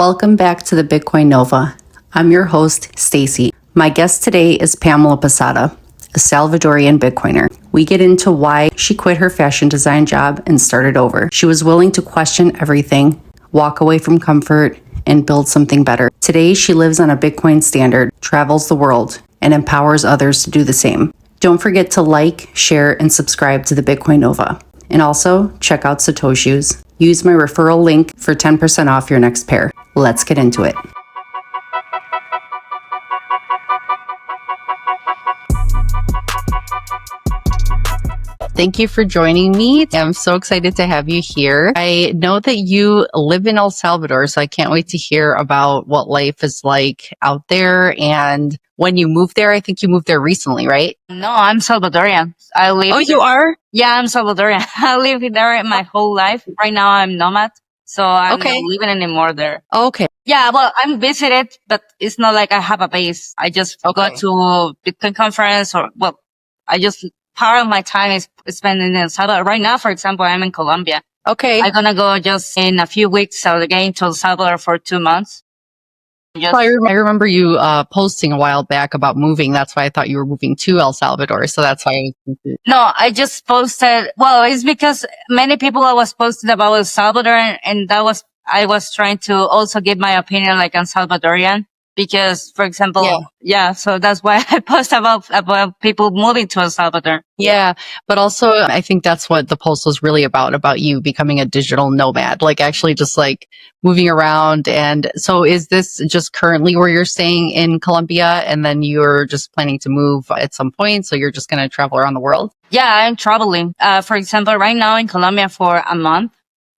Welcome back to the Bitcoin Nova. I'm your host, Staci. My guest today is Pamela Posada, a Salvadorian Bitcoiner. We get into why she quit her fashion design job and started over. She was willing to question everything, walk away from comfort, and build something better. Today, she lives on a Bitcoin standard, travels the world, and empowers others to do the same. Don't forget to like, share, and subscribe to the Bitcoin Nova. And also, check out Satoshi's. Use my referral link for 10% off your next pair. Let's get into it. Thank you for joining me. I'm so excited to have you here. I know that you live in El Salvador, so I can't wait to hear about what life is like out there. And when you moved there, I think you moved there recently, right? No, I'm Salvadorian. I live. Oh, you are? Yeah, I'm Salvadorian. I live there my whole life. Right now, I'm nomad, so I'm not living anymore there. Okay. Yeah, well, I'm visited, but it's not like I have a base. I just go to Bitcoin conference, I just part of my time is spent in El Salvador. Right now, for example, I'm in Colombia. Okay. I'm gonna go just in a few weeks. So again to El Salvador for 2 months. I remember you posting a while back about moving. That's why I thought you were moving to El Salvador. So that's why I was confused. No, I just posted. Well, it's because many people was posted about El Salvador, and I was trying to also give my opinion like on Salvadorian. Because, for example, so that's why I post about people moving to El Salvador. Yeah. But also, I think that's what the post was really about you becoming a digital nomad, like actually just like moving around. And so is this just currently where you're staying in Colombia and then you're just planning to move at some point? So you're just going to travel around the world? Yeah, I'm traveling. For example, right now in Colombia for a month.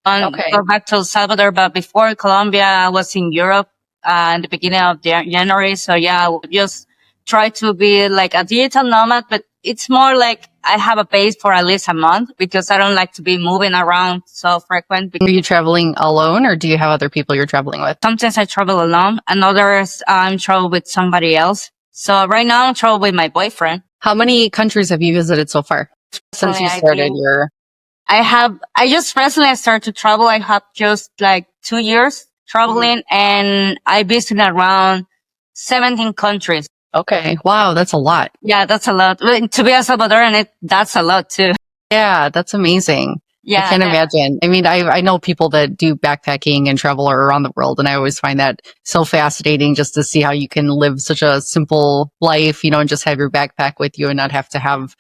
Go back to El Salvador, but before Colombia, I was in Europe. In the beginning of January. So yeah, I will just try to be like a digital nomad, but it's more like I have a base for at least a month because I don't like to be moving around so frequent. Are you traveling alone or do you have other people you're traveling with? Sometimes I travel alone and others I'm travel with somebody else. So right now I'm traveling with my boyfriend. How many countries have you visited so far since you started your? I just recently started to travel. I have just like 2 years traveling and I visited around 17 countries. Okay. Wow. That's a lot. Yeah, that's a lot. To be a Salvadoran, that's a lot too. Yeah, that's amazing. Yeah. I can't imagine. I mean, I know people that do backpacking and travel around the world, and I always find that so fascinating just to see how you can live such a simple life, and just have your backpack with you and not have to have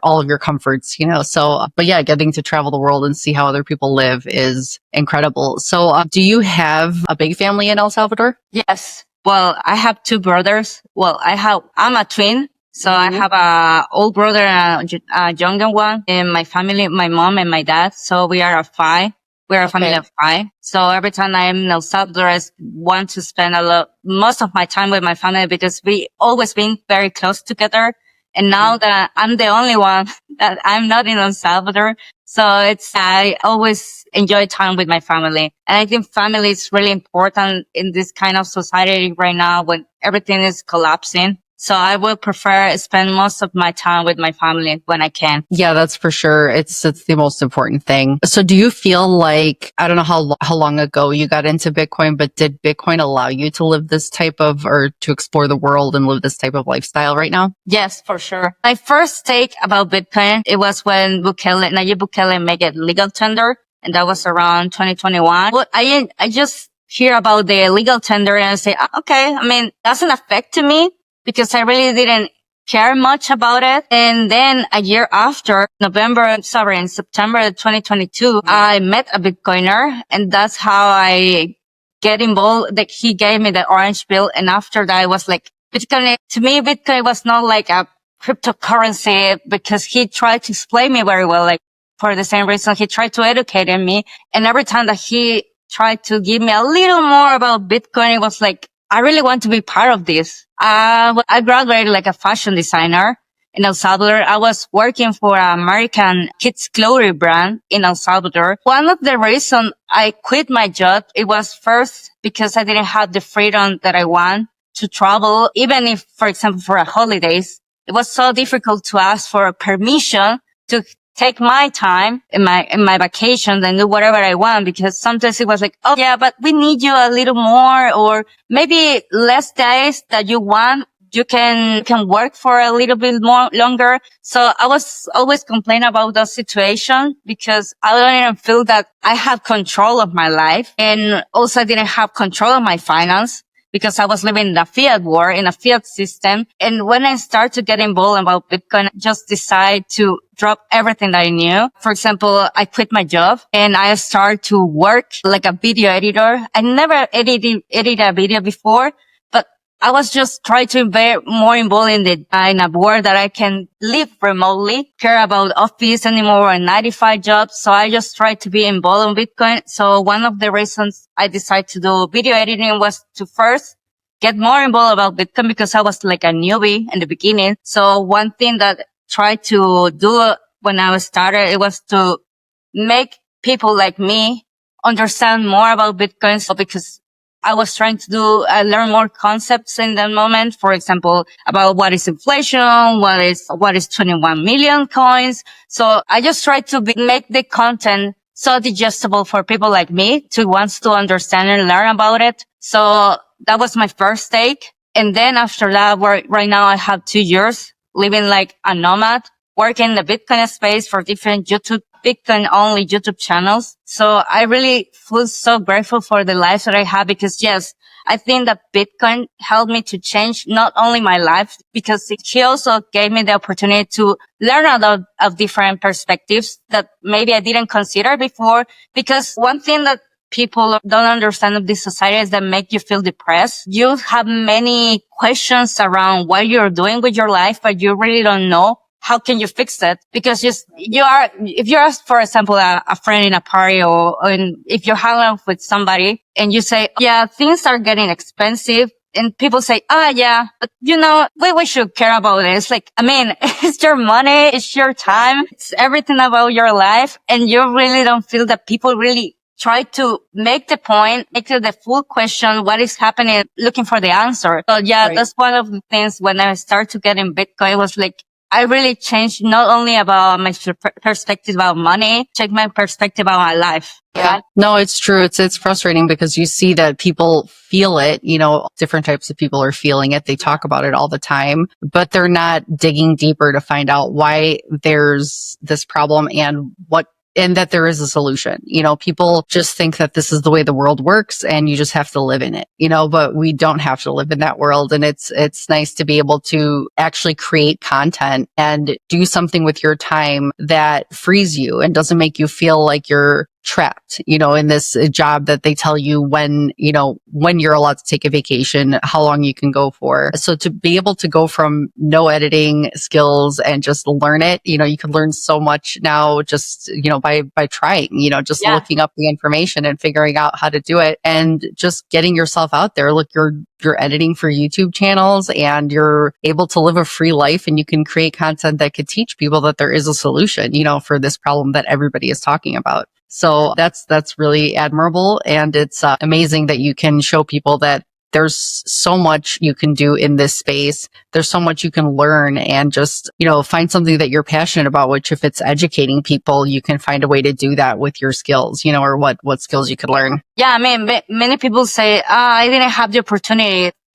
all of your comforts, So, but yeah, getting to travel the world and see how other people live is incredible. So, do you have a big family in El Salvador? Yes. Well, I have 2 brothers. Well, I'm a twin. So I have a old brother and a younger one in my family, my mom and my dad. So we are 5. We're a family of 5. So every time I'm in El Salvador, I want to spend most of my time with my family because we always been very close together. And now that I'm the only one that I'm not in El Salvador. So I always enjoy time with my family. And I think family is really important in this kind of society right now when everything is collapsing. So I would prefer spend most of my time with my family when I can. Yeah, that's for sure. It's the most important thing. So do you feel like, I don't know how long ago you got into Bitcoin, but did Bitcoin allow you to live this type of, or to explore the world and live this type of lifestyle right now? Yes, for sure. My first take about Bitcoin, it was when Nayib Bukele made it legal tender. And that was around 2021. But I just hear about the legal tender and I say, okay, I mean, doesn't affect me. Because I really didn't care much about it. And then a year after, in September 2022, I met a Bitcoiner and that's how I get involved. Like he gave me the orange pill. And after that, I was like, Bitcoin, to me, Bitcoin was not like a cryptocurrency because he tried to explain me very well. Like for the same reason, he tried to educate me. And every time that he tried to give me a little more about Bitcoin, it was like, I really want to be part of this. I graduated like a fashion designer in El Salvador. I was working for an American kids clothing brand in El Salvador. One of the reasons I quit my job, it was first because I didn't have the freedom that I want to travel. Even if, for example, for a holidays, it was so difficult to ask for permission to take my time in my vacations and do whatever I want, because sometimes it was like, oh yeah, but we need you a little more, or maybe less days that you want. You can work for a little bit more longer. So I was always complaining about the situation because I don't even feel that I have control of my life. And also I didn't have control of my finance because I was living in a fiat world, in a fiat system. And when I started to get involved about Bitcoin, I just decided to drop everything that I knew. For example, I quit my job and I started to work like a video editor. I never edited a video before, but I was just trying to be more involved in a world that I can live remotely, care about office anymore or 9 to 5 jobs. So I just tried to be involved in Bitcoin. So one of the reasons I decided to do video editing was to first get more involved about Bitcoin because I was like a newbie in the beginning. So one thing that I tried to do when I started, it was to make people like me understand more about Bitcoin. So because I was trying to learn more concepts in that moment. For example, about what is inflation, what is 21 million coins. So I just tried to make the content so digestible for people like me to wants to understand and learn about it. So that was my first take. And then after that, right now I have 2 years living like a nomad, working in the Bitcoin space for different Bitcoin only YouTube channels. So I really feel so grateful for the life that I have because yes, I think that Bitcoin helped me to change not only my life, because he also gave me the opportunity to learn a lot of different perspectives that maybe I didn't consider before. Because one thing that people don't understand of this society is that make you feel depressed. You have many questions around what you're doing with your life, but you really don't know how can you fix it? Because if you ask, for example, a friend in a party or if you're hanging out with somebody and you say, yeah, things are getting expensive. And people say, yeah, but we should care about it. It's like, I mean, it's your money, it's your time, it's everything about your life. And you really don't feel that people really try to make the point, make it the full question, what is happening, looking for the answer. So yeah, right. That's one of the things when I started to get in Bitcoin, it was like, I really changed not only about my perspective about money, check my perspective about my life. Yeah. No, it's true. It's frustrating because you see that people feel it, different types of people are feeling it. They talk about it all the time, but they're not digging deeper to find out why there's this problem and that there is a solution. People just think that this is the way the world works and you just have to live in it, but we don't have to live in that world. And it's nice to be able to actually create content and do something with your time that frees you and doesn't make you feel like you're trapped, in this job that they tell you when you're allowed to take a vacation, how long you can go for. So to be able to go from no editing skills and just learn it, you can learn so much now just, by trying, just looking up the information and figuring out how to do it and just getting yourself out there. Look, you're editing for YouTube channels and you're able to live a free life and you can create content that could teach people that there is a solution, for this problem that everybody is talking about. So that's really admirable. And it's amazing that you can show people that there's so much you can do in this space. There's so much you can learn and just, find something that you're passionate about, which if it's educating people, you can find a way to do that with your skills, or what skills you could learn. Yeah. I mean, many people say, I didn't have the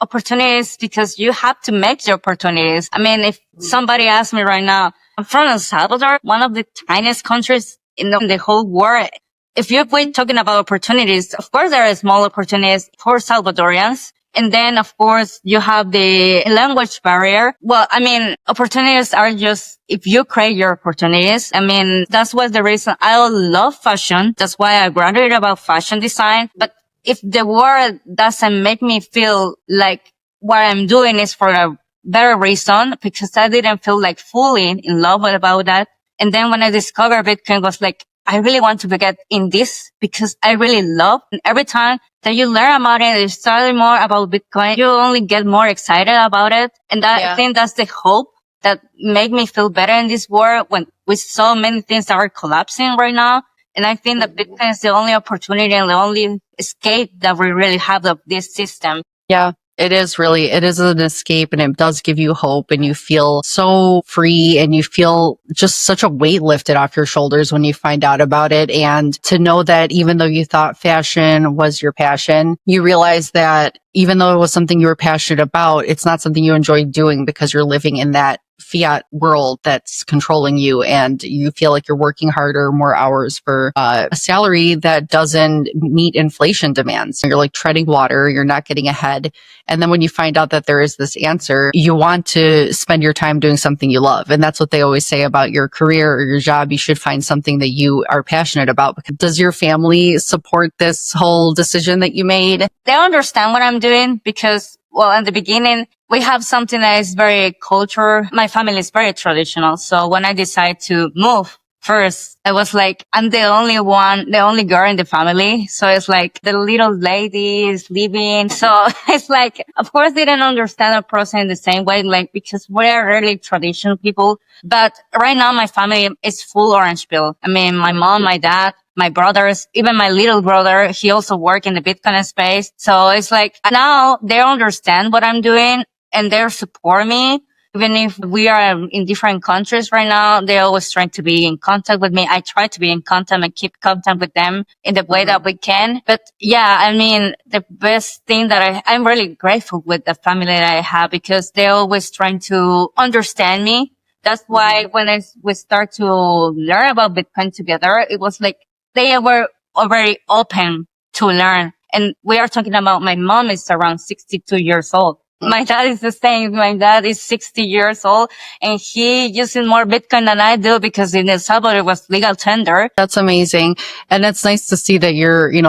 opportunities because you have to make the opportunities. I mean, if somebody asks me right now, I'm from El Salvador, one of the tiniest countries in the whole world. If we're talking about opportunities, of course there are small opportunities for Salvadorians. And then, of course, you have the language barrier. Well, I mean, opportunities are just, if you create your opportunities, I mean, that's what the reason I love fashion. That's why I graduated about fashion design. But if the world doesn't make me feel like what I'm doing is for a better reason, because I didn't feel like fully in love about that. And then when I discovered Bitcoin, was like, I really want to get in this because I really love. And every time that you learn about it, you study more about Bitcoin, you only get more excited about it. And I think that's the hope that make me feel better in this world when with so many things that are collapsing right now. And I think that Bitcoin is the only opportunity and the only escape that we really have of this system. Yeah. It is really, it is an escape and it does give you hope and you feel so free and you feel just such a weight lifted off your shoulders when you find out about it. And to know that even though you thought fashion was your passion, you realize that even though it was something you were passionate about, it's not something you enjoy doing because you're living in that fiat world that's controlling you and you feel like you're working harder, more hours for a salary that doesn't meet inflation demands. You're like treading water, you're not getting ahead. And then when you find out that there is this answer, you want to spend your time doing something you love. And that's what they always say about your career or your job. You should find something that you are passionate about. Does your family support this whole decision that you made? They understand what I'm doing because, well, in the beginning, we have something that is very cultural. My family is very traditional. So when I decided to move first, I was like, I'm the only girl in the family. So it's like the little lady is leaving. So it's like, of course, they didn't understand the process in the same way, like, because we're really traditional people. But right now, my family is full orange pill. I mean, my mom, my dad, my brothers, even my little brother, he also works in the Bitcoin space. So it's like now they understand what I'm doing and they support me. Even if we are in different countries right now, they're always trying to be in contact with me. I try to be in contact and keep contact with them in the way that we can. But yeah, I mean, the best thing that I'm really grateful with the family that I have because they're always trying to understand me. That's why when we start to learn about Bitcoin together, it was like they were very open to learn. And we are talking about my mom is around 62 years old. My dad is the same. My dad is 60 years old and he uses more Bitcoin than I do because in El Salvador it was legal tender. That's amazing. And it's nice to see that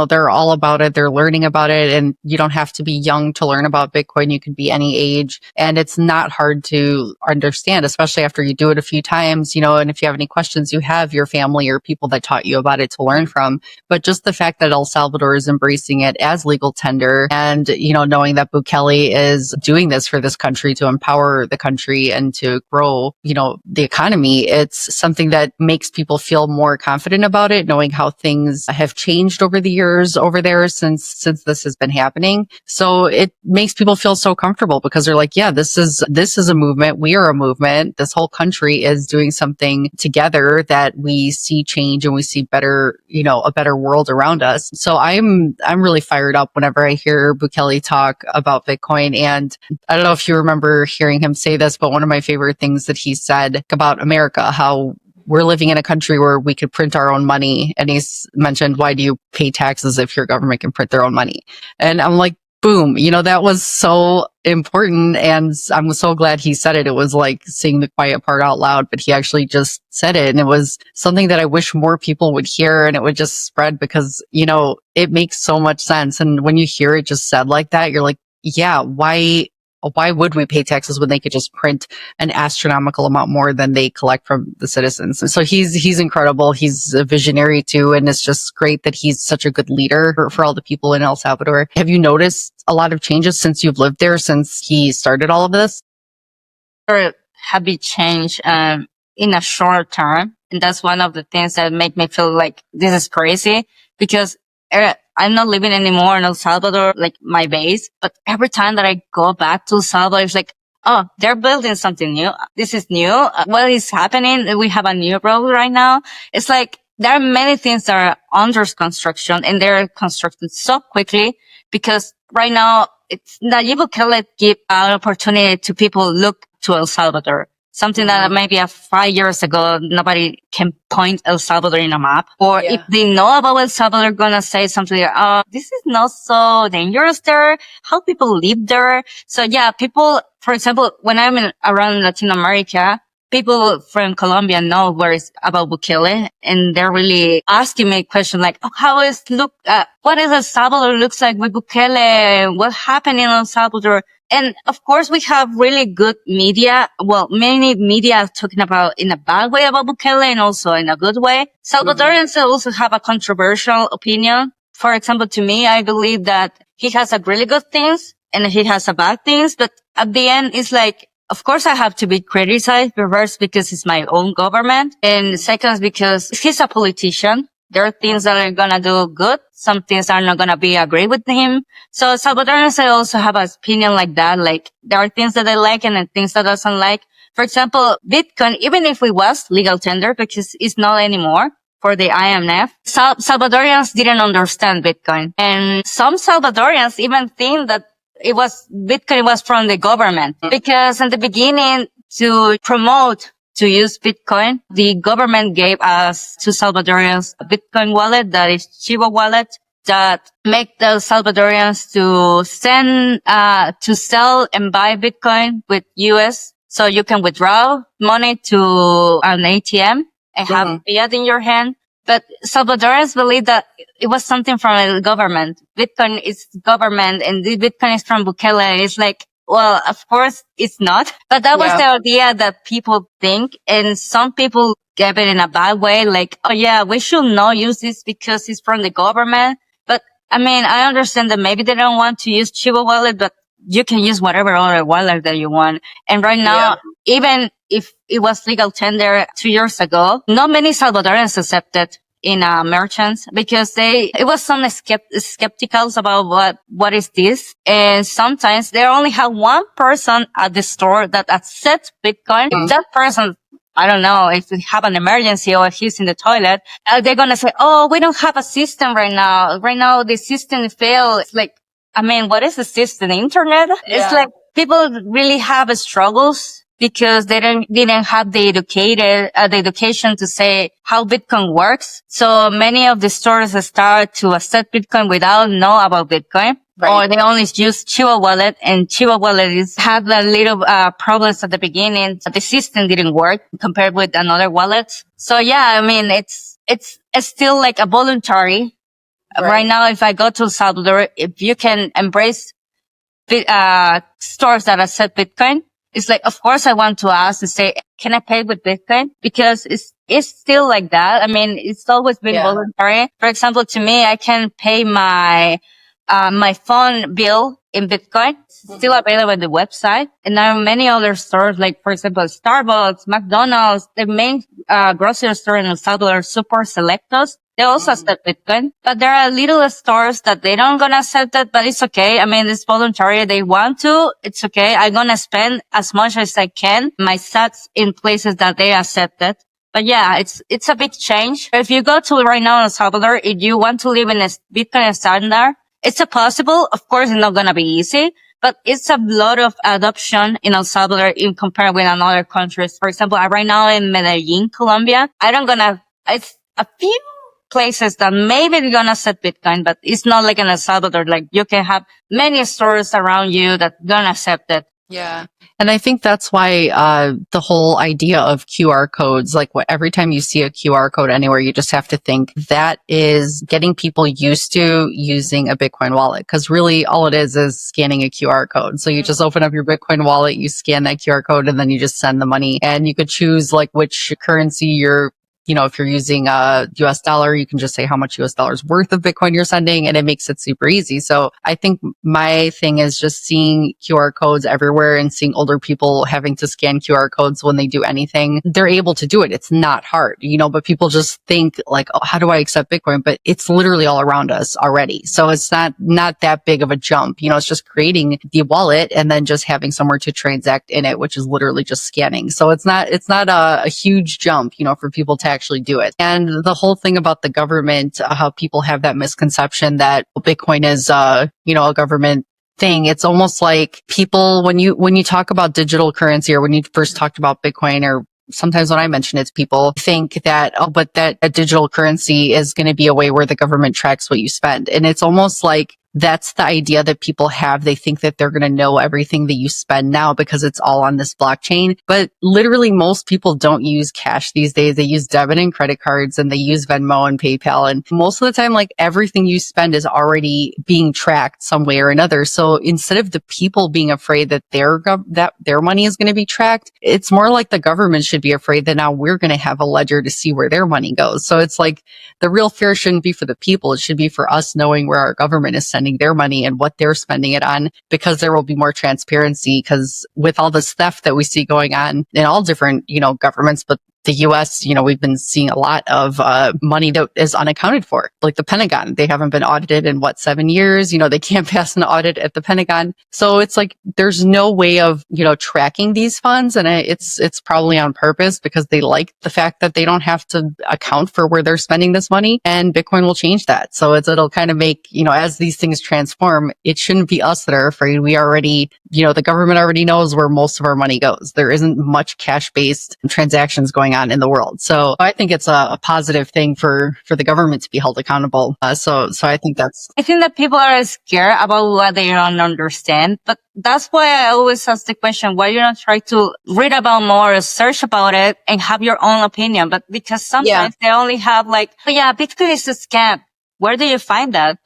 they're all about it. They're learning about it and you don't have to be young to learn about Bitcoin. You could be any age and it's not hard to understand, especially after you do it a few times, and if you have any questions, you have your family or people that taught you about it to learn from. But just the fact that El Salvador is embracing it as legal tender and, knowing that Bukele is doing this for this country to empower the country and to grow, the economy, it's something that makes people feel more confident about it, knowing how things have changed over the years over there since this has been happening. So it makes people feel so comfortable because they're like, yeah, this is a movement. We are a movement. This whole country is doing something together that we see change and we see better, a better world around us. So I'm really fired up whenever I hear Bukele talk about Bitcoin. And I don't know if you remember hearing him say this, but one of my favorite things that he said about America, how we're living in a country where we could print our own money. And he's mentioned, why do you pay taxes if your government can print their own money? And I'm like, boom, that was so important. And I'm so glad he said it. It was like saying the quiet part out loud, but he actually just said it. And it was something that I wish more people would hear and it would just spread because, it makes so much sense. And when you hear it just said like that, you're like, yeah, why would we pay taxes when they could just print an astronomical amount more than they collect from the citizens? And so he's incredible. He's a visionary too. And it's just great that he's such a good leader for all the people in El Salvador. Have you noticed a lot of changes since you've lived there, since he started all of this? Habit change, in a short term. And that's one of the things that make me feel like this is crazy because I'm not living anymore in El Salvador, like my base. But every time that I go back to El Salvador, it's like, oh, they're building something new. This is new. What is happening? We have a new road right now. It's like there are many things that are under construction and they're constructed so quickly because right now it's Nayib Bukele give an opportunity to people look to El Salvador. Something that maybe 5 years ago, nobody can point El Salvador in a map. Or if they know about El Salvador, gonna say something like, oh, this is not so dangerous there. How people live there. So yeah, people, for example, when I'm around Latin America, people from Colombia know where it's about Bukele and they're really asking me questions like, oh, what is El Salvador looks like with Bukele? What happened in El Salvador? And of course, we have really good media. Well, many media talking about in a bad way about Bukele and also in a good way. Salvadorians also have a controversial opinion. For example, to me, I believe that he has a really good things and he has a bad things. But at the end, it's like, of course, I have to be criticized first because it's my own government. And second, because he's a politician. There are things that are gonna do good. Some things are not gonna be agree with him. So Salvadorans also have an opinion like that. Like there are things that they like and then things that doesn't like. For example, Bitcoin, even if it was legal tender, because it's not anymore for the IMF, Salvadorians didn't understand Bitcoin. And some Salvadorians even think that Bitcoin was from the government. Because in the beginning, to promote to use Bitcoin, the government gave us to Salvadorians a Bitcoin wallet that is Chivo wallet that make the Salvadorians to to sell and buy Bitcoin with US. So you can withdraw money to an ATM and have fiat in your hand. But Salvadorans believe that it was something from the government. Bitcoin is government and the Bitcoin is from Bukele. It's like, well, of course it's not, but that was the idea that people think. And some people gave it in a bad way. Like, oh yeah, we should not use this because it's from the government. But I mean, I understand that maybe they don't want to use Chivo wallet, but you can use whatever other wallet that you want. And right now, even if it was legal tender 2 years ago, not many Salvadorans accepted in merchants because it was some skepticals about what is this. And sometimes they only have one person at the store that accepts Bitcoin. If that person, I don't know, if they have an emergency or if he's in the toilet, they're going to say, oh, we don't have a system right now. Right now, the system failed. It's like, I mean, what is the system? The internet? It's like people really have struggles because they didn't have the education to say how Bitcoin works. So many of the stores start to accept Bitcoin without know about Bitcoin. Right. Or they only use Chivo wallet, and Chivo wallet had a little problems at the beginning. The system didn't work compared with another wallet. So yeah, I mean, it's still like a voluntary. Right now, if I go to El Salvador, if you can embrace stores that accept Bitcoin, it's like, of course, I want to ask and say, can I pay with Bitcoin? Because it's still like that. I mean, it's always been voluntary. For example, to me, I can pay my phone bill in Bitcoin. It's still available on the website. And there are many other stores, like, for example, Starbucks, McDonald's, the main grocery store in El Salvador, Super Selectos. They also accept Bitcoin, but there are little stores that they don't gonna accept it, but it's okay. I mean, it's voluntary. They want to. It's okay. I'm gonna spend as much as I can, my sats in places that they accept it. But yeah, it's a big change. If you go to right now in El Salvador, if you want to live in a Bitcoin standard, it's a possible. Of course, it's not gonna be easy, but it's a lot of adoption in El Salvador in compared with another countries. For example, right now in Medellin, Colombia, it's a few places that maybe they're gonna accept Bitcoin, but it's not like in El Salvador. Like you can have many stores around you that gonna accept it. Yeah. And I think that's why the whole idea of QR codes, like every time you see a QR code anywhere, you just have to think that is getting people used to using a Bitcoin wallet. Because really all it is scanning a QR code. So you just open up your Bitcoin wallet, you scan that QR code, and then you just send the money. And you could choose like which currency you're, if you're using a US dollar, you can just say how much US dollars worth of Bitcoin you're sending, and it makes it super easy. So I think my thing is just seeing QR codes everywhere and seeing older people having to scan QR codes when they do anything. They're able to do it. It's not hard, but people just think like, oh, how do I accept Bitcoin? But it's literally all around us already. So it's not that big of a jump. It's just creating the wallet and then just having somewhere to transact in it, which is literally just scanning. So it's not a huge jump, for people to actually do it. And the whole thing about the government, how people have that misconception that Bitcoin is, a government thing. It's almost like people, when you talk about digital currency or when you first talked about Bitcoin, or sometimes when I mention it, people think that, but that a digital currency is going to be a way where the government tracks what you spend. And it's almost like that's the idea that people have. They think that they're going to know everything that you spend now because it's all on this blockchain. But literally most people don't use cash these days. They use debit and credit cards, and they use Venmo and PayPal. And most of the time, like everything you spend is already being tracked some way or another. So instead of the people being afraid that their money is going to be tracked, it's more like the government should be afraid that now we're going to have a ledger to see where their money goes. So it's like the real fear shouldn't be for the people. It should be for us knowing where our government is sending their money and what they're spending it on, because there will be more transparency. Because with all this theft that we see going on in all different, governments, but the US, we've been seeing a lot of money that is unaccounted for, like the Pentagon. They haven't been audited in 7 years? They can't pass an audit at the Pentagon. So it's like there's no way of, tracking these funds. And it's probably on purpose because they like the fact that they don't have to account for where they're spending this money. And Bitcoin will change that. So it'll kind of make, as these things transform, it shouldn't be us that are afraid. We already, the government already knows where most of our money goes. There isn't much cash-based transactions going on in the world. So I think it's a positive thing for the government to be held accountable. So I think I think that people are scared about what they don't understand, but that's why I always ask the question, why you don't try to read about more, search about it and have your own opinion? But because sometimes they only have like, oh yeah, Bitcoin is a scam. Where do you find that?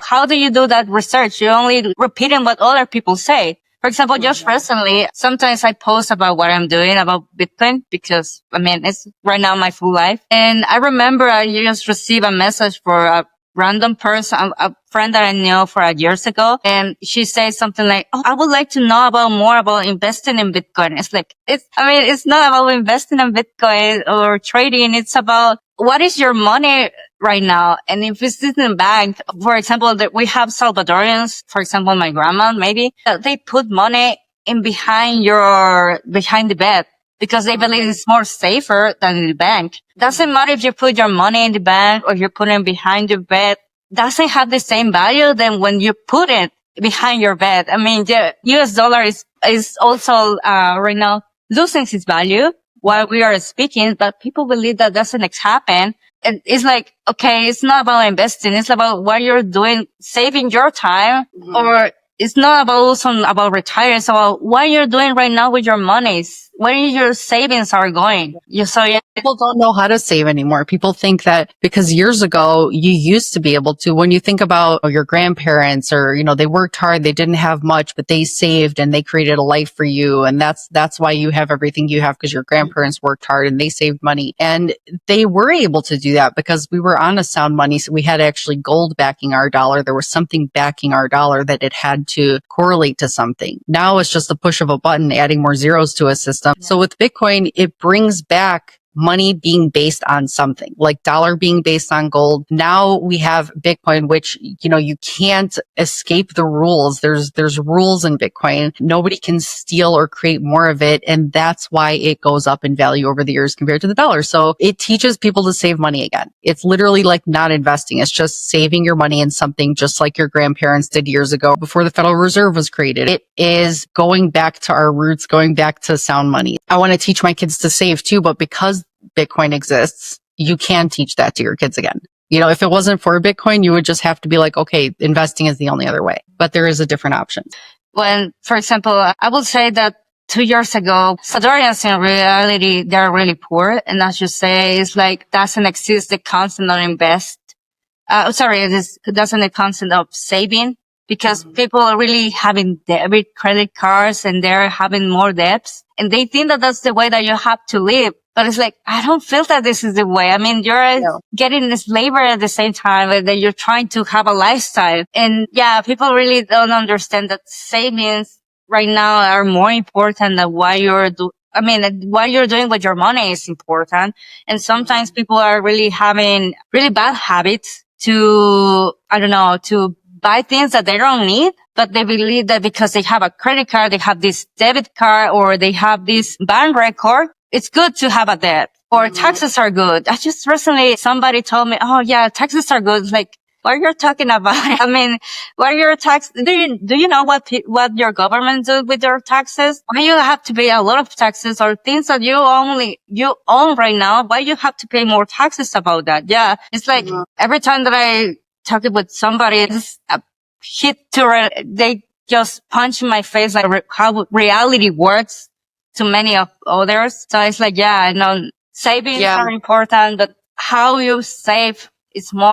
How do you do that research? You're only repeating what other people say. For example, just recently, sometimes I post about what I'm doing about Bitcoin because, it's right now my full life. And I remember I just received a message for a random person, a friend that I knew for years ago. And she says something like, oh, I would like to know more about investing in Bitcoin. It's like, it's not about investing in Bitcoin or trading. It's about what is your money right now. And if it's in the bank, for example, that we have Salvadorians, for example, my grandma, maybe they put money in behind the bed because they believe it's more safer than in the bank. Doesn't matter if you put your money in the bank or you put it behind your bed. Doesn't have the same value than when you put it behind your bed. The US dollar is also, right now losing its value while we are speaking, but people believe that doesn't happen. And it's like, okay, it's not about investing. It's about what you're doing, saving your time, or it's not about retiring. It's about what you're doing right now with your monies, where your savings are going. People don't know how to save anymore. People think that because years ago you used to be able to, when you think about your grandparents or, they worked hard, they didn't have much, but they saved and they created a life for you. And that's why you have everything you have because your grandparents worked hard and they saved money. And they were able to do that because we were on a sound money. So we had actually gold backing our dollar. There was something backing our dollar that it had to correlate to something. Now it's just a push of a button, adding more zeros to a system. So with Bitcoin, it brings back money being based on something, like dollar being based on gold. Now we have Bitcoin, which, you can't escape the rules. There's rules in Bitcoin. Nobody can steal or create more of it. And that's why it goes up in value over the years compared to the dollar. So it teaches people to save money again. It's literally like not investing. It's just saving your money in something just like your grandparents did years ago before the Federal Reserve was created. It is going back to our roots, going back to sound money. I want to teach my kids to save too, but because Bitcoin exists, you can teach that to your kids again. If it wasn't for Bitcoin, you would just have to be like, okay, investing is the only other way, but there is a different option. When, for example, I would say that 2 years ago, Salvadorians in reality, they're really poor. And as you say, it's like doesn't exist the concept of doesn't the concept of saving because people are really having debit credit cards and they're having more debts and they think that that's the way that you have to live. But it's like, I don't feel that this is the way. You're getting this labor at the same time that you're trying to have a lifestyle. And yeah, people really don't understand that savings right now are more important than what you're doing with your money is important. And sometimes people are really having really bad habits to buy things that they don't need, but they believe that because they have a credit card, they have this debit card, or they have this bank record, it's good to have a debt. Or taxes are good. I just recently, somebody told me, oh yeah, taxes are good. It's like, what you're talking about? What are your tax? Do you know what your government do with your taxes? Why you have to pay a lot of taxes or things that you own right now? Why you have to pay more taxes about that? Yeah. It's like every time that I talking with somebody, it's a hit they just punch in my face like how reality works to many of others. So it's like, yeah, I know savings are important, but how you save is more.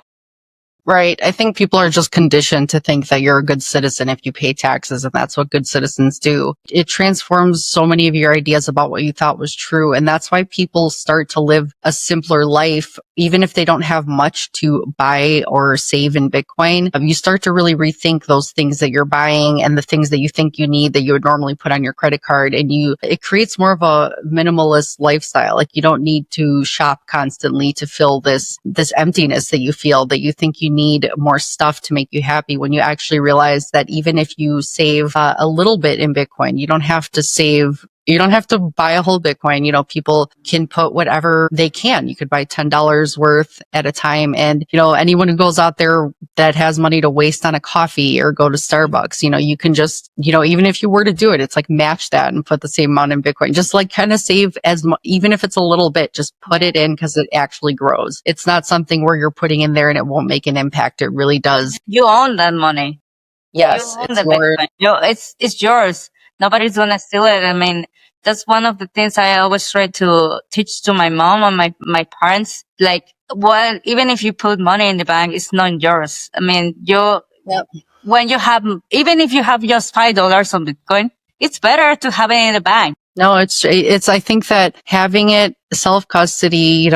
Right. I think people are just conditioned to think that you're a good citizen if you pay taxes, and that's what good citizens do. It transforms so many of your ideas about what you thought was true. And that's why people start to live a simpler life even if they don't have much to buy or save in Bitcoin, you start to really rethink those things that you're buying and the things that you think you need that you would normally put on your credit card. And it creates more of a minimalist lifestyle. Like you don't need to shop constantly to fill this emptiness that you feel, that you think you need more stuff to make you happy, when you actually realize that even if you save a little bit in Bitcoin, you don't have to buy a whole Bitcoin. People can put whatever they can. You could buy $10 worth at a time. And, anyone who goes out there that has money to waste on a coffee or go to Starbucks, you can just, even if you were to do it, it's like match that and put the same amount in Bitcoin. Just like kind of save as much, even if it's a little bit, just put it in because it actually grows. It's not something where you're putting in there and it won't make an impact. It really does. You own that money. Yes, it's yours. It's yours. Nobody's gonna steal it. I mean, that's one of the things I always try to teach to my mom and my parents. Like, even if you put money in the bank, it's not yours. I mean, when you have, even if you have just $5 on Bitcoin, it's better to have it in the bank. No, it's, I think that having it self-custody,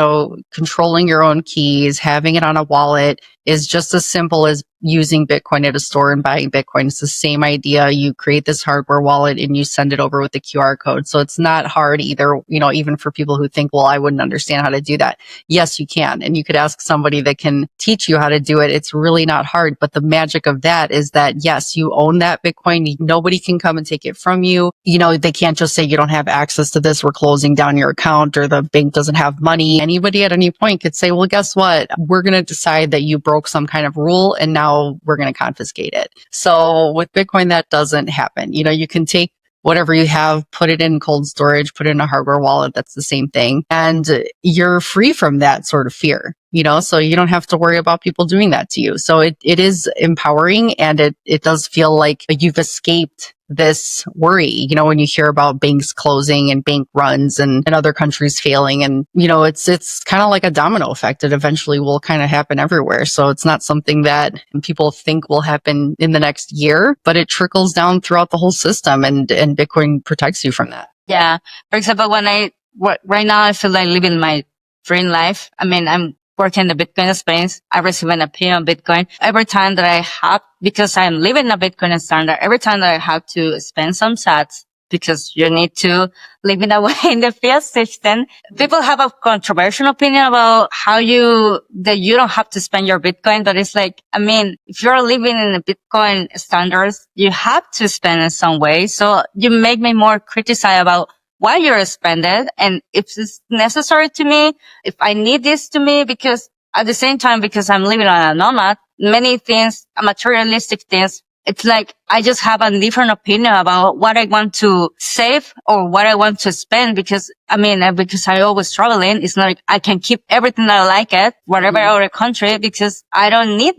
controlling your own keys, having it on a wallet is just as simple as using Bitcoin at a store and buying Bitcoin. It's the same idea. You create this hardware wallet and you send it over with the QR code. So it's not hard either, even for people who think, well, I wouldn't understand how to do that. Yes, you can. And you could ask somebody that can teach you how to do it. It's really not hard. But the magic of that is that, yes, you own that Bitcoin. Nobody can come and take it from you. They can't just say you don't have access to this. We're closing down your account, or the bank doesn't have money. Anybody at any point could say, well, guess what? We're going to decide that you broke some kind of rule and now we're going to confiscate it. So with Bitcoin, that doesn't happen. You can take whatever you have, put it in cold storage, put it in a hardware wallet. That's the same thing. And you're free from that sort of fear, so you don't have to worry about people doing that to you. So it is empowering, and it does feel like you've escaped this worry, when you hear about banks closing and bank runs and other countries failing. And, it's kind of like a domino effect. It eventually will kind of happen everywhere. So it's not something that people think will happen in the next year, but it trickles down throughout the whole system, and Bitcoin protects you from that. Yeah. For example, right now I feel like living my dream life. I mean, I'm working in the Bitcoin space. I receive an opinion on Bitcoin. Every time that I have, because I'm living a Bitcoin standard, every time that I have to spend some sats, because you need to live in a way in the fiat system, people have a controversial opinion about that you don't have to spend your Bitcoin. But it's like, I mean, if you're living in the Bitcoin standards, you have to spend in some way. So you make me more criticize about why you're spending, and if it's necessary to me, if I need this to me, because at the same time, because I'm living on a nomad, many things, materialistic things, it's like I just have a different opinion about what I want to save or what I want to spend, because I always traveling. It's not like I can keep everything that I like it, whatever other country, because I don't need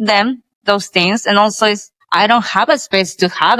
those things. And also I don't have a space to have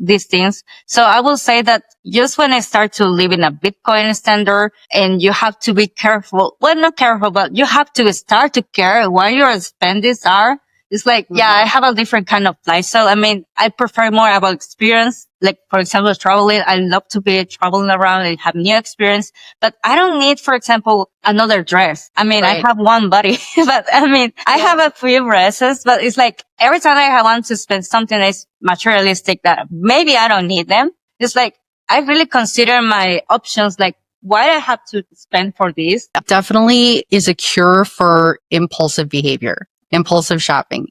these things. So I will say that just when I start to live in a Bitcoin standard, and you have to be careful, well, not careful, but you have to start to care what your spendings are. It's like, I have a different kind of lifestyle. I mean, I prefer more about experience. Like, for example, traveling. I love to be traveling around and have new experience, but I don't need, for example, another dress. I mean, right. I have one body, but I have a few dresses, but it's like every time I want to spend something that's materialistic that maybe I don't need them, it's like, I really consider my options, like, why I have to spend for this. Definitely is a cure for impulsive behavior. Impulsive shopping.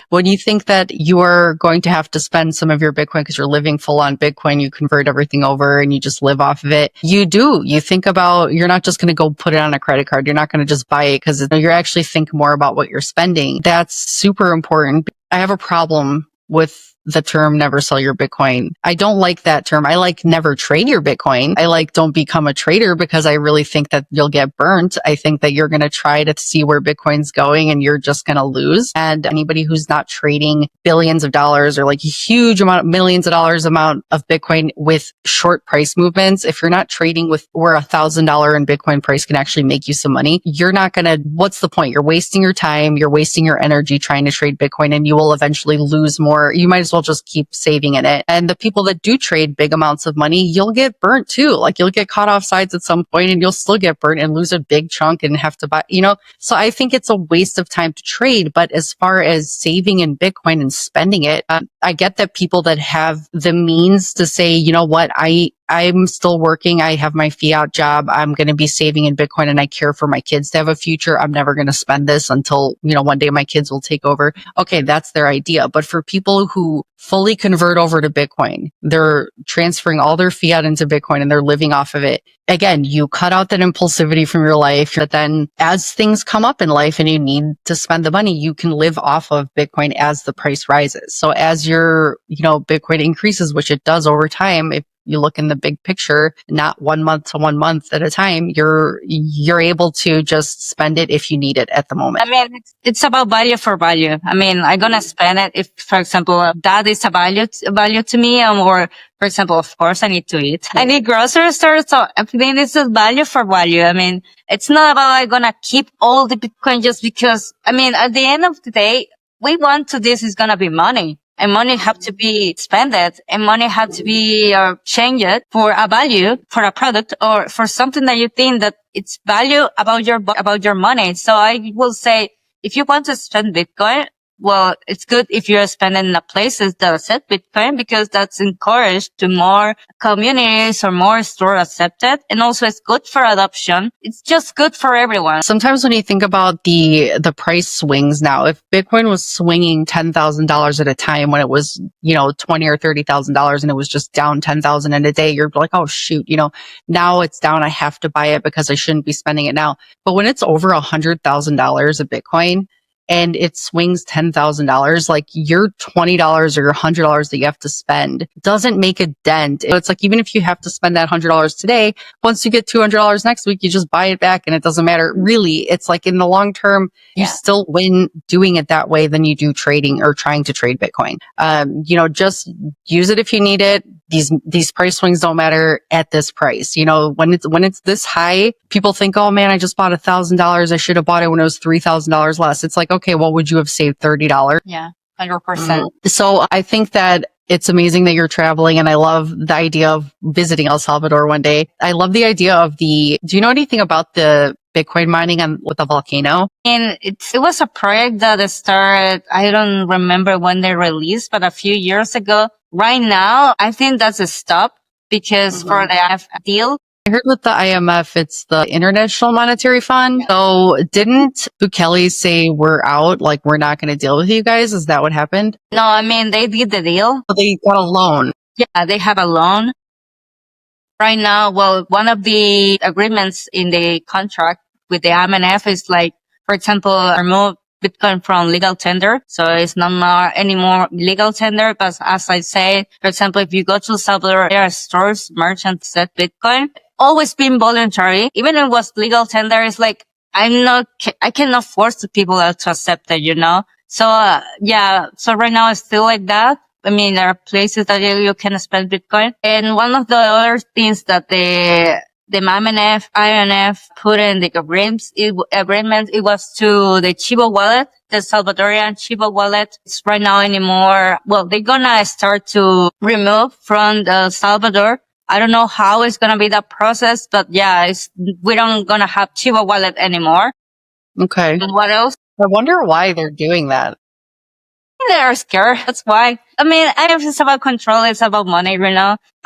When you think that you are going to have to spend some of your Bitcoin because you're living full on Bitcoin, you convert everything over and you just live off of it. You think about, you're not just going to go put it on a credit card. You're not going to just buy it because you're actually thinking more about what you're spending. That's super important. I have a problem with the term never sell your Bitcoin. I don't like that term. I like never trade your Bitcoin. I like don't become a trader, because I really think that you'll get burnt. I think that you're going to try to see where Bitcoin's going and you're just going to lose. And anybody who's not trading billions of dollars or like a huge amount, millions of dollars amount of Bitcoin with short price movements, if you're not trading with where $1,000 in Bitcoin price can actually make you some money, you're not going to, what's the point? You're wasting your time. You're wasting your energy trying to trade Bitcoin, and you will eventually lose more. You might as well well just keep saving in it. And the people that do trade big amounts of money, you'll get burnt too. Like you'll get caught off sides at some point and you'll still get burnt and lose a big chunk and have to buy, so I think it's a waste of time to trade. But as far as saving in Bitcoin and spending it, I get that people that have the means to say, you know what, I'm still working. I have my fiat job. I'm going to be saving in Bitcoin and I care for my kids to have a future. I'm never going to spend this until, one day my kids will take over. Okay, that's their idea. But for people who fully convert over to Bitcoin, they're transferring all their fiat into Bitcoin and they're living off of it. Again, you cut out that impulsivity from your life. But then as things come up in life and you need to spend the money, you can live off of Bitcoin as the price rises. So as your, Bitcoin increases, which it does over time, if you look in the big picture, not 1 month to 1 month at a time, you're able to just spend it if you need it at the moment. I mean, it's about value for value. I mean, I'm gonna spend it if, for example, that is a value to me, or, for example, of course, I need to eat. I need grocery stores, so I think this is value for value. I mean, it's not about I'm gonna keep all the Bitcoin just because. I mean, at the end of the day, we want to this is gonna be money. And money have to be spent, and money have to be changed for a value, for a product, or for something that you think that it's value about your money. So I will say, if you want to spend Bitcoin, well, it's good if you're spending in places that accept Bitcoin, because that's encouraged to more communities or more stores accept it. And also it's good for adoption. It's just good for everyone. Sometimes when you think about the price swings now, if Bitcoin was swinging $10,000 at a time when it was, $20,000 or $30,000 and it was just down 10,000 in a day, you're like, oh shoot, now it's down. I have to buy it because I shouldn't be spending it now. But when it's over $100,000 of Bitcoin, and it swings $10,000, like your $20 or your $100 that you have to spend doesn't make a dent. It's like, even if you have to spend that $100 today, once you get $200 next week, you just buy it back and it doesn't matter. Really, it's like in the long term, you still win doing it that way than you do trading or trying to trade Bitcoin. Just use it if you need it. These price swings don't matter at this price. When it's this high, people think, oh man, I just bought $1,000. I should have bought it when it was $3,000 less. It's like, okay, well, would you have saved $30? Yeah, 100%. So I think that it's amazing that you're traveling, and I love the idea of visiting El Salvador one day. I love the idea of do you know anything about the Bitcoin mining with the volcano? And it was a project that started, I don't remember when they released, but a few years ago. Right now, I think that's a stop because for the IMF deal. I heard with the IMF, it's the International Monetary Fund. Yeah. So didn't Bukele say we're out, like we're not going to deal with you guys? Is that what happened? No, I mean, they did the deal. So they got a loan. Yeah, they have a loan. Right now, well, one of the agreements in the contract with the IMF is like, for example, remove Bitcoin from legal tender. So it's not anymore legal tender. But as I say, for example, if you go to Salvador, there are stores, merchants that Bitcoin always been voluntary. Even if it was legal tender, it's like, I cannot force the people to accept it, So, so right now it's still like that. I mean, there are places that you can spend Bitcoin. And one of the other things that the IMF put in the agreement, it was to the Chivo wallet, the Salvadorian Chivo wallet. It's right now anymore. Well, they're gonna start to remove from the Salvador. I don't know how it's gonna be that process, but we don't gonna have Chivo wallet anymore. Okay. And what else? I wonder why they're doing that. They're scared. That's why. I mean, it's about control. It's about money,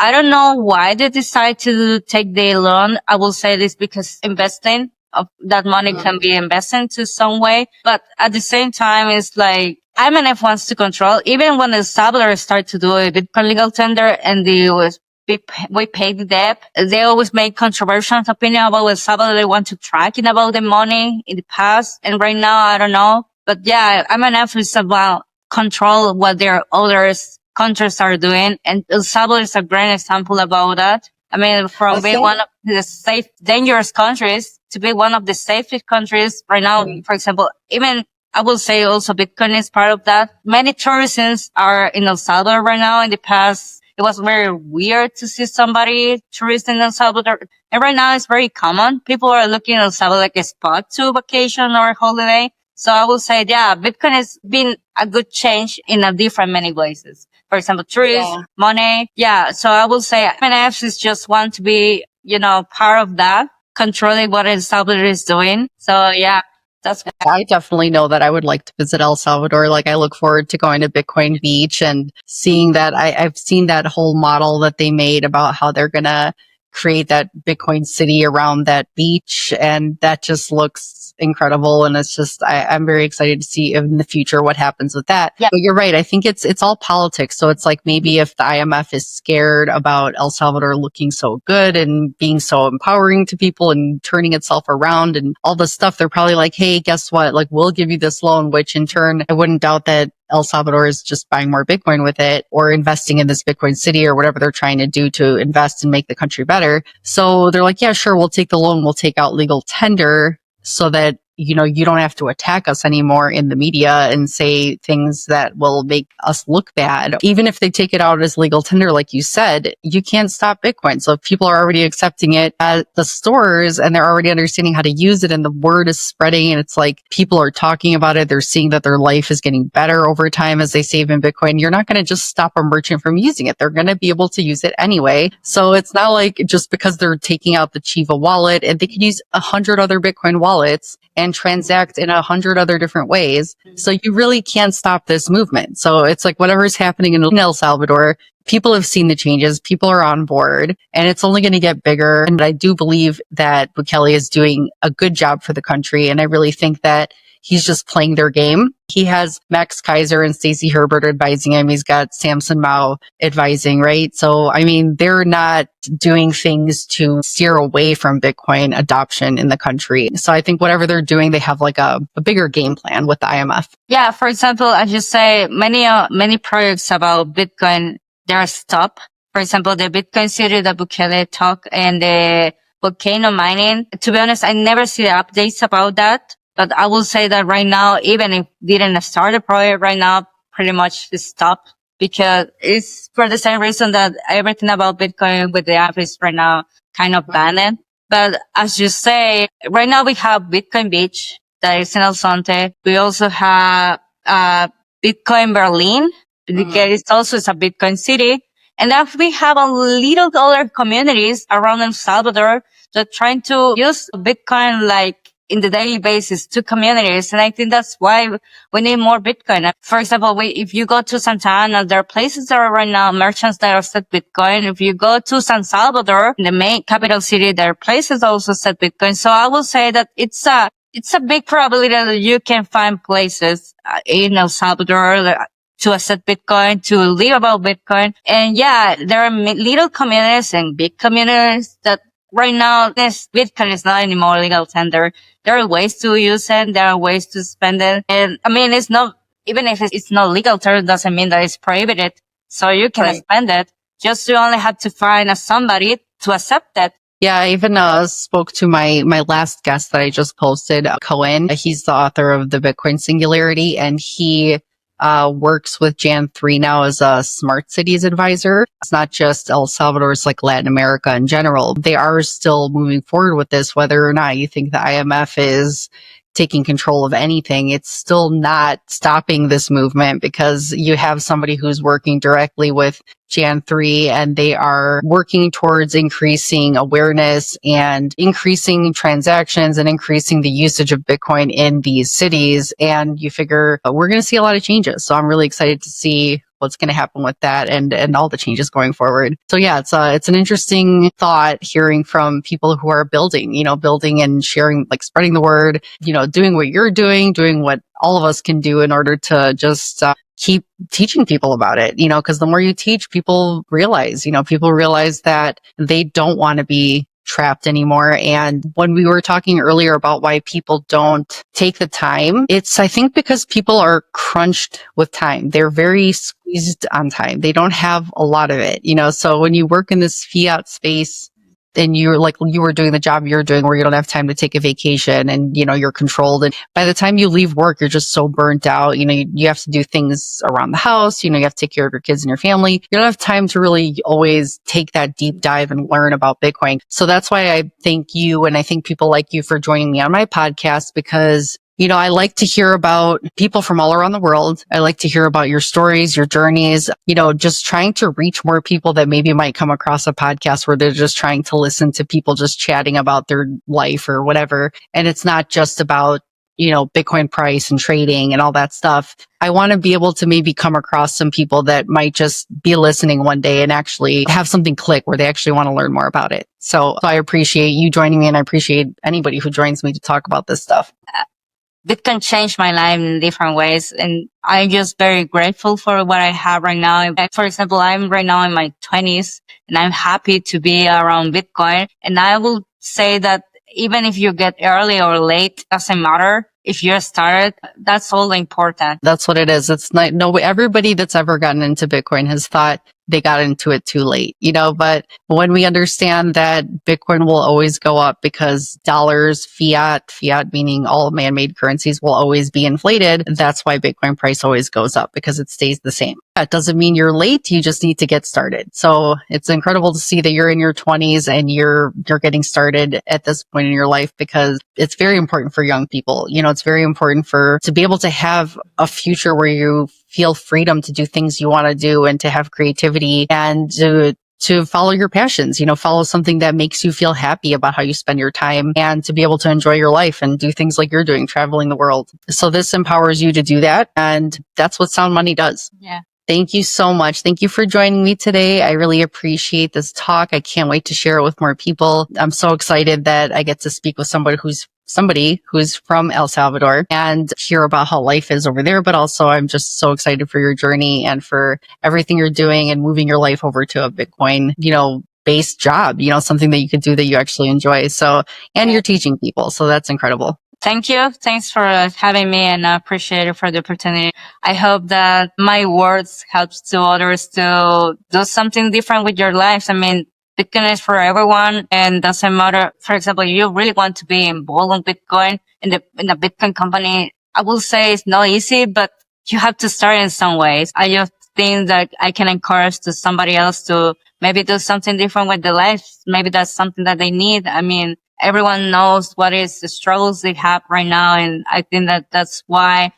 I don't know why they decide to take the loan. I will say this because investing of that money can be invested to some way. But at the same time, it's like IMF wants to control. Even when El Salvador start to do a Bitcoin legal tender and we pay the debt, they always make controversial opinion about El Salvador. They want to track it about the money in the past. And right now, I don't know. But IMF is about control what their other countries are doing. And El Salvador is a great example about that. I mean, from being one of the dangerous countries to be one of the safest countries right now, for example, even I will say also Bitcoin is part of that. Many tourists are in El Salvador right now. In the past, it was very weird to see somebody tourist in El Salvador. And right now it's very common. People are looking at El Salvador like a spot to vacation or holiday. So I will say, Bitcoin has been a good change in a different many ways. for example, trees, money. Yeah. So I will say MNFs is just want to be, part of that, controlling what El Salvador is doing. So yeah, that's I definitely know that I would like to visit El Salvador. Like, I look forward to going to Bitcoin Beach and seeing that. I've seen that whole model that they made about how they're going to create that Bitcoin city around that beach. And that just looks incredible. And it's just, I'm very excited to see in the future what happens with that. Yeah. But you're right. I think it's all politics. So it's like maybe if the IMF is scared about El Salvador looking so good and being so empowering to people and turning itself around and all this stuff, they're probably like, hey, guess what? Like, we'll give you this loan, which in turn, I wouldn't doubt that El Salvador is just buying more Bitcoin with it or investing in this Bitcoin city or whatever they're trying to do to invest and make the country better. So they're like, yeah, sure, we'll take the loan. We'll take out legal tender so that, you don't have to attack us anymore in the media and say things that will make us look bad. Even if they take it out as legal tender, like you said, you can't stop Bitcoin. So if people are already accepting it at the stores and they're already understanding how to use it and the word is spreading and it's like people are talking about it, they're seeing that their life is getting better over time as they save in Bitcoin, you're not going to just stop a merchant from using it. They're going to be able to use it anyway. So it's not like just because they're taking out the Chiva wallet, and they could use 100 other Bitcoin wallets and transact in 100 other different ways. So you really can't stop this movement. So it's like whatever's happening in El Salvador, people have seen the changes, people are on board, and it's only going to get bigger. And I do believe that Bukele is doing a good job for the country. And I really think that he's just playing their game. He has Max Kaiser and Stacey Herbert advising him. He's got Samson Mao advising, right? So, I mean, they're not doing things to steer away from Bitcoin adoption in the country. So I think whatever they're doing, they have like a bigger game plan with the IMF. Yeah. For example, I just say many projects about Bitcoin, they're stopped. For example, the Bitcoin city that Bukele talk and the volcano mining. To be honest, I never see the updates about that. But I will say that right now, even if didn't start a project right now, pretty much it's stopped because it's for the same reason that everything about Bitcoin with the app is right now kind of banned. But as you say, right now we have Bitcoin Beach that is in El Sonte. We also have, Bitcoin Berlin because it's a Bitcoin city. And then we have a little other communities around El Salvador that trying to use Bitcoin like in the daily basis to communities. And I think that's why we need more Bitcoin. For example, if you go to Santa Ana, there are places that are right now merchants that are set Bitcoin. If you go to San Salvador, the main capital city, there are places also set Bitcoin. So I will say that it's a big probability that you can find places in El Salvador to accept Bitcoin, to live about Bitcoin. And yeah, there are little communities and big communities that right now, this Bitcoin is not anymore legal tender. There are ways to use it. There are ways to spend it. And I mean, it's not, even if it's not legal tender, doesn't mean that it's prohibited. So you can spend it. Just you only have to find somebody to accept it. Yeah, I even spoke to my last guest that I just posted, Cohen. He's the author of The Bitcoin Singularity, and he works with Jan3 now as a smart cities advisor. It's not just El Salvador, it's like Latin America in general. They are still moving forward with this, whether or not you think the IMF is taking control of anything. It's still not stopping this movement because you have somebody who's working directly with Jan3 and they are working towards increasing awareness and increasing transactions and increasing the usage of Bitcoin in these cities. And you figure we're going to see a lot of changes. So I'm really excited to see what's going to happen with that and all the changes going forward. So yeah, it's an interesting thought hearing from people who are building and sharing, like spreading the word, doing what you're doing what all of us can do in order to just keep teaching people about it, because the more you teach, people realize that they don't want to be trapped anymore. And when we were talking earlier about why people don't take the time, it's, I think, because people are crunched with time. They're very squeezed on time. They don't have a lot of it, so when you work in this fiat space, and you're like, you were doing the job you're doing where you don't have time to take a vacation and, you're controlled. And by the time you leave work, you're just so burnt out. You have to do things around the house. You have to take care of your kids and your family. You don't have time to really always take that deep dive and learn about Bitcoin. So that's why I thank you. And I thank people like you for joining me on my podcast, because I like to hear about people from all around the world. I like to hear about your stories, your journeys, just trying to reach more people that maybe might come across a podcast where they're just trying to listen to people just chatting about their life or whatever. And it's not just about, Bitcoin price and trading and all that stuff. I want to be able to maybe come across some people that might just be listening one day and actually have something click where they actually want to learn more about it. So I appreciate you joining me, and I appreciate anybody who joins me to talk about this stuff. Bitcoin changed my life in different ways, and I'm just very grateful for what I have right now. For example, I'm right now in my 20s, and I'm happy to be around Bitcoin. And I will say that even if you get early or late, doesn't matter. If you're started, that's all important. That's what it is. It's not, no, everybody that's ever gotten into Bitcoin has thought they got into it too late, but when we understand that Bitcoin will always go up because dollars, fiat meaning all man-made currencies, will always be inflated. That's why Bitcoin price always goes up, because it stays the same. That doesn't mean you're late. You just need to get started. So it's incredible to see that you're in your 20s and you're getting started at this point in your life, because it's very important for young people. It's very important to be able to have a future where you feel freedom to do things you want to do and to have creativity and to follow your passions, follow something that makes you feel happy about how you spend your time, and to be able to enjoy your life and do things like you're doing, traveling the world. So this empowers you to do that. And that's what Sound Money does. Yeah. Thank you so much. Thank you for joining me today. I really appreciate this talk. I can't wait to share it with more people. I'm so excited that I get to speak with somebody who's from El Salvador and hear about how life is over there. But also, I'm just so excited for your journey and for everything you're doing and moving your life over to a Bitcoin, based job, something that you could do that you actually enjoy. So, and you're teaching people. So that's incredible. Thank you. Thanks for having me, and I appreciate it for the opportunity. I hope that my words helps to others to do something different with your lives. I mean, Bitcoin is for everyone, and doesn't matter. For example, if you really want to be involved in Bitcoin in a Bitcoin company, I will say it's not easy, but you have to start in some ways. I just think that I can encourage to somebody else to maybe do something different with their life. Maybe that's something that they need. I mean, everyone knows what is the struggles they have right now. And I think that that's why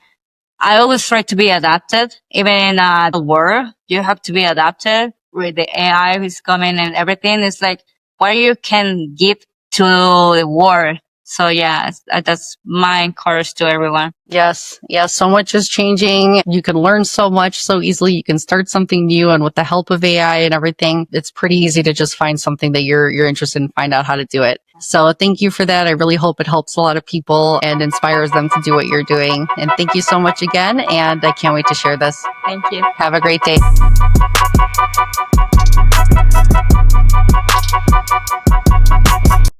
I always try to be adapted. Even in the world, you have to be adapted with the AI who's coming and everything. It's like what you can give to the world. So yeah, that's my encourage to everyone. Yes. So much is changing. You can learn so much so easily. You can start something new, and with the help of AI and everything, it's pretty easy to just find something that you're interested in, find out how to do it. So thank you for that. I really hope it helps a lot of people and inspires them to do what you're doing. And thank you so much again. And I can't wait to share this. Thank you. Have a great day.